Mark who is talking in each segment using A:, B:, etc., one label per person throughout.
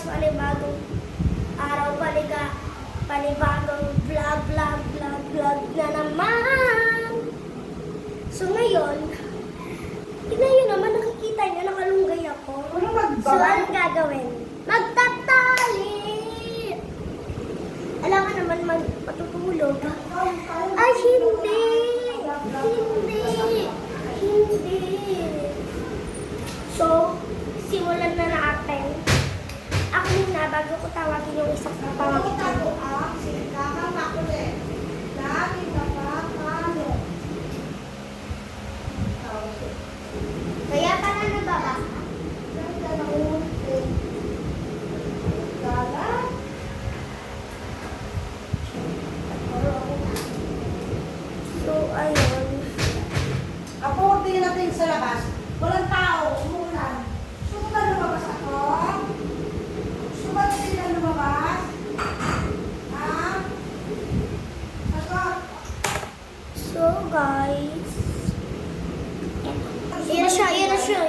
A: panibagong araw, panibagong vlog na naman. So ngayon, tignan nyo naman, nakikita nyo, nakalunggay ako. So anong gagawin? Magtatali! Alam ka naman matutulog. Ay, hindi! So, simulan na natin. Ako muna, bago ko tawagin yung isang pamangkin ko. Kaya pa na nababa? So, ayun.
B: Ako, tingin natin sa labas. Walang tao, umuulan. Gusto ba lumabas ako? Gusto ba natin na lumabas? Ha? Sagot.
A: So, guys. Yan na siya.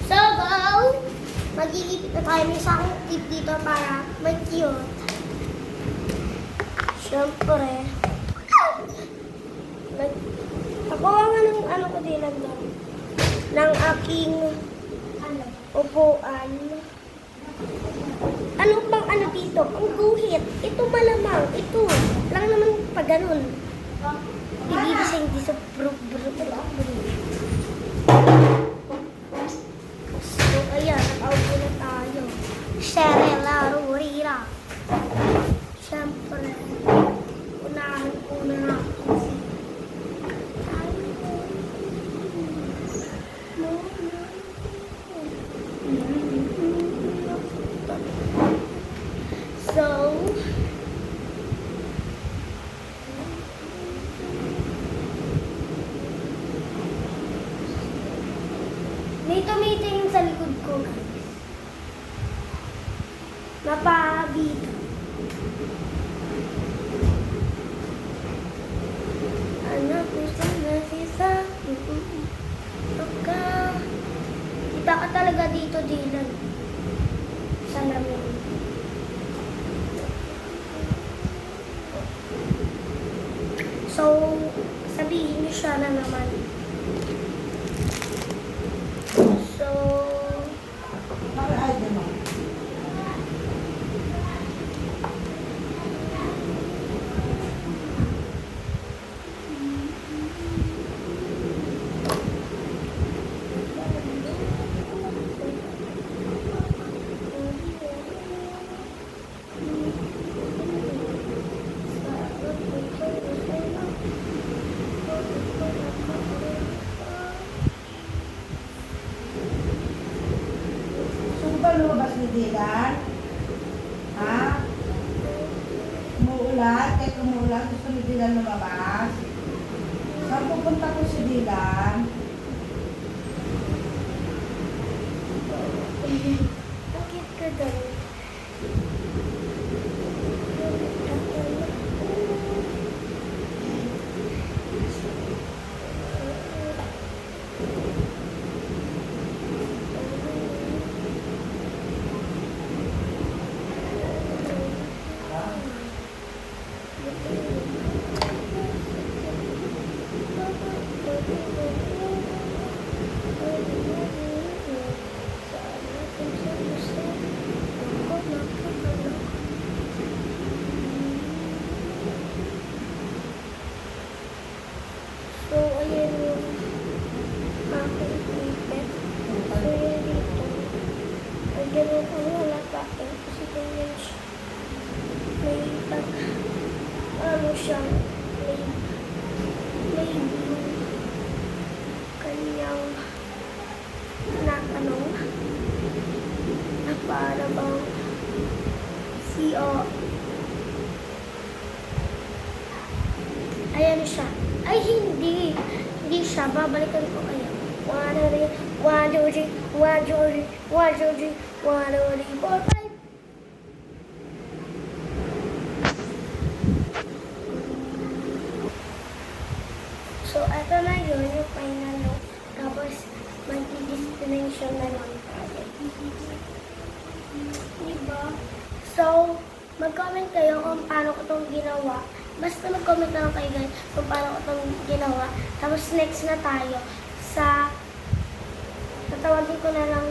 A: So, go! Mag-iipit na tayo ng isang tip dito para mag-cute. Siyempre. Nakuha nga ng ano ko din ng aking upuan. Ano bang ano dito? Ang guhit. Ito malamang. Ito. Lang naman pa ganun. Hindi sa hindi sa So, ayan. Nakaupo na tayo. Sherela Rurira. Siyempre. Unahan ko na natin si So, may tumitingin sa likod ko, guys. Napabito. Anak ko sana sisa. Kita ka talaga dito, Dylan. Sa namin. So, sabihin niyo siya na naman. So,
B: Ay, naman. Lumabas ni Dylan? Ha? Umuulan? Kahit umuulan, gusto ni Dylan lumabas? Saan pupunta ko si Dylan?
A: bakit ka daw? So, ayan yung aking ipet. So, yun dito. Ay, ganun ang wala sa akin. Kasi ganyan siya. May ano siya. May blue. Kanyang natanong. Na para bang ayan siya. Ay, hindi. Hindi siya. Babalikan ko kaya. 1, 2, 3, 1, 2, 3, 1, 2, 3, 1, 2, 3, 1, 2, 3, 4, 5. So, eto na yun. Yung final look. Tapos, mag-destination na lang tayo. So, mag-comment kayo kung paano ko itong ginawa. Basta mag-comment na lang kayo guys kung paano ko itong ginawa. Tapos next na tayo sa tatawagin ko na lang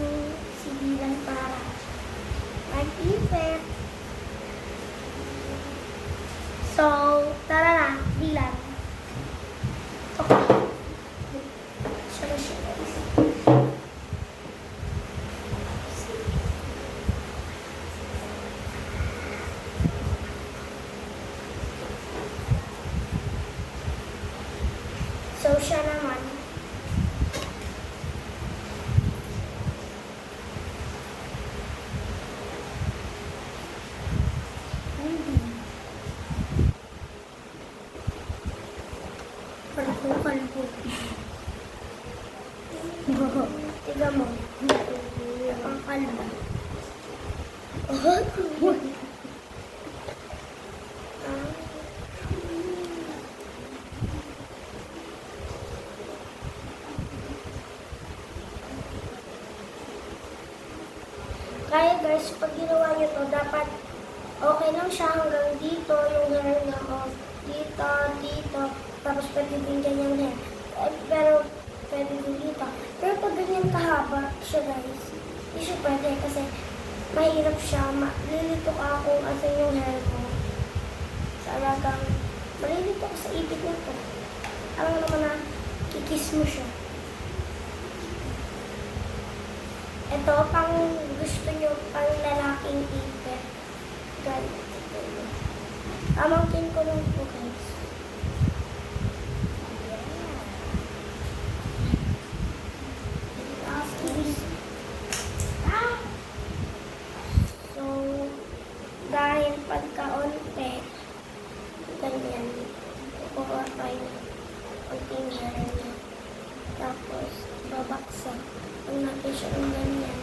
A: si Dylan para mag-ipit. So, tara na, Dylan. Okay. Siya na siya guys. So, siya naman. Kalbo. Tiga mo. Ang kalbo. Kaya guys, pag ginawa nyo to, dapat okay lang siya hanggang dito, yung hair niya, dito, dito, tapos pwede din ganyan hair. Pero pwede din dito. Pero pag ganyan kahaba siya guys, hindi siya pwede kasi mahirap siya. Malilito ka kung asan yung hair mo. Talagang malilito ka sa ipit nito. Alam mo naman na kikis mo siya. Ito, pang gusto nyo, pang lalaking ipit. Ganyan. Amangkin ko lang po guys. So, dahil pagkaunti, ganyan, kukuha tayo ng konting hair niya. Tapos, babaksa. Pag natin siya ng ganyan.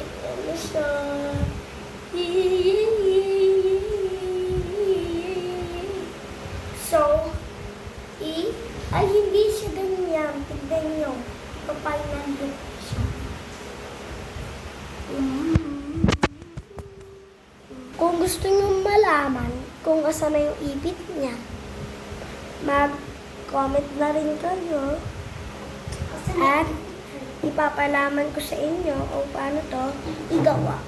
A: Ito siya. So, ay hindi siya ganyan. Tignan nyo. Kapainan look siya. Kung gusto nyo malaman kung asan na yung ipit niya, mag-comment na rin kayo. At ipapalaman ko sa inyo kung paano to igawa.